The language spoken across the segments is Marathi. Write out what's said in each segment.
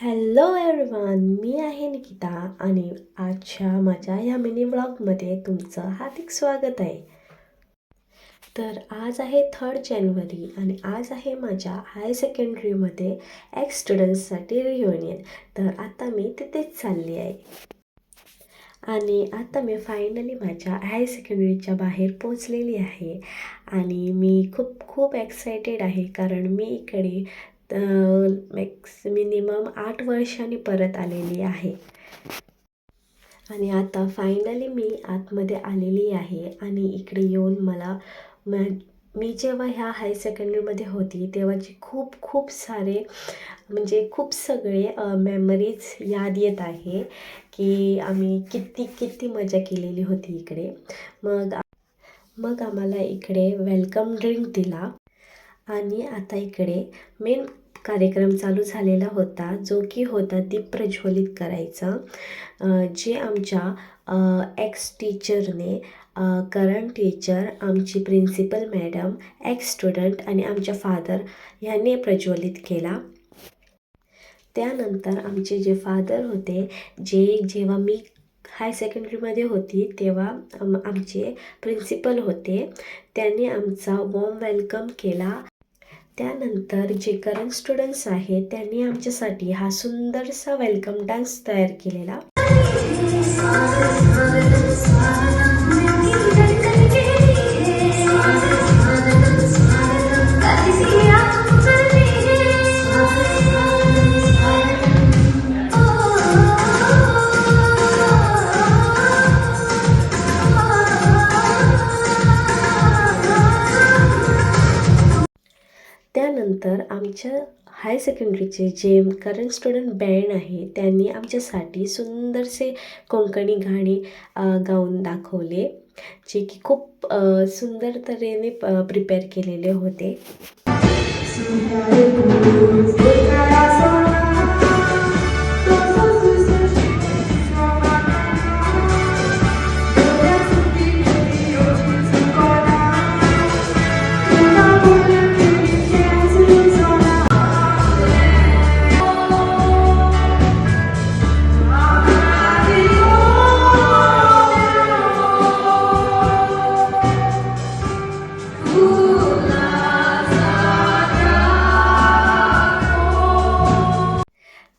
हॅलो एव्हरीवन, मी आहे निकिता आणि आजच्या माझ्या ह्या मिनी व्लॉगमध्ये तुमचं हार्दिक स्वागत आहे. तर आज आहे 3 जानेवारी आणि आज आहे माझ्या हायर सेकंडरीमध्ये एक्स स्टुडंट्ससाठी रियुनियन. तर आता मी तिथेच चालली आहे आणि आता मी फायनली माझ्या हायर सेकंडरीच्या बाहेर पोचलेली आहे आणि मी खूप खूप एक्सायटेड आहे कारण मी इकडे मिनिमम 8 वर्षांनी परत आलेली आहे आणि आता फायनली मी आतमध्ये आलेली आहे आणि इकडे येऊन मला मी जेव्हा ह्या हायर सेकंडरीमध्ये होती तेव्हाचे खूप खूप सारे म्हणजे खूप सगळे मेमरीज याद येत आहे की आम्ही किती किती मजा केलेली होती इकडे. मग मग आम्हाला इकडे वेलकम ड्रिंक दिला आणि आता इकडे मेन कार्यक्रम चालू झालेला होता जो की होता दीप प्रज्वलित करायचं, जे आमच्या एक्स टीचरने करंट टीचर, आमची प्रिन्सिपल मॅडम, एक्स स्टुडंट आणि आमच्या फादर ह्यांनी प्रज्वलित केला. त्यानंतर आमचे जे फादर होते, जेव्हा मी हाय सेकंडरीमध्ये होती तेव्हा आमचे प्रिन्सिपल होते, त्यांनी आमचा वॉर्म वेलकम केला. त्यानंतर जे करंट स्टुडंट्स आहेत त्यांनी आमच्यासाठी हा सुंदरसा वेलकम डान्स तयार केलेला. त्यानंतर आमच्या हाय सेकंडरीचे जे करंट स्टुडंट बँड आहे त्यांनी आमच्यासाठी सुंदरसे कोकणी गाणे गाऊन दाखवले, जे की खूप सुंदर तऱ्हेने प्रिपेअर केलेले होते.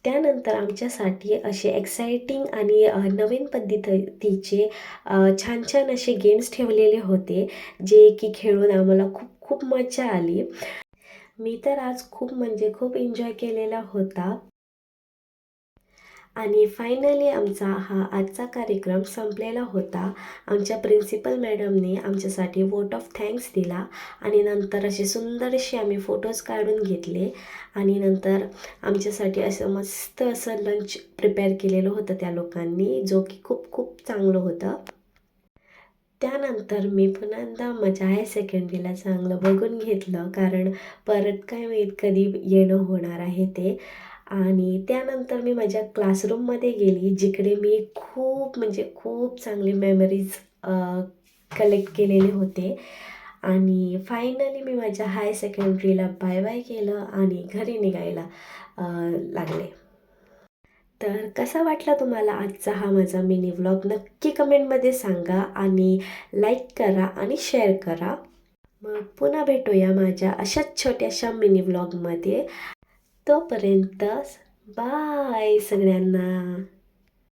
त्यानंतर आमच्यासाठी असे एक्सायटिंग आणि नवीन पद्धतीचे छान छान असे गेम्स ठेवलेले होते, जे की खेळून आम्हाला खूप खूप मजा आली. मी तर आज खूप म्हणजे खूप एन्जॉय केलेला होता आणि फायनली आमचा हा आजचा कार्यक्रम संपलेला होता. आमच्या प्रिन्सिपल मॅडमने आमच्यासाठी वोट ऑफ थँक्स दिला आणि नंतर असे सुंदरसे आम्ही फोटोज काढून घेतले आणि नंतर आमच्यासाठी असं मस्त असं लंच प्रिपेअर केलेलं होतं त्या लोकांनी, जो की खूप खूप चांगलं होतं. त्यानंतर मी पुन्हा माझ्या हायर सेकंडरीला चांगलं बघून घेतलं कारण परत काय माहीत कधी येणं होणार आहे ते. आणि त्यानंतर मी माझ्या क्लासरूममध्ये गेली, जिकडे मी खूप म्हणजे खूप चांगले मेमरीज कलेक्ट केलेले होते आणि फायनली मी माझ्या हायर सेकंडरीला बाय बाय केलं आणि घरी निघायला लागले. तर कसा वाटला तुम्हाला आजचा हा माझा मिनी व्लॉग? नक्की कमेंटमध्ये सांगा आणि लाईक करा आणि शेअर करा. मग पुन्हा भेटूया माझ्या अशाच छोट्याशा मिनी व्लॉगमध्ये. तोपर्यंत बाय सगळ्यांना.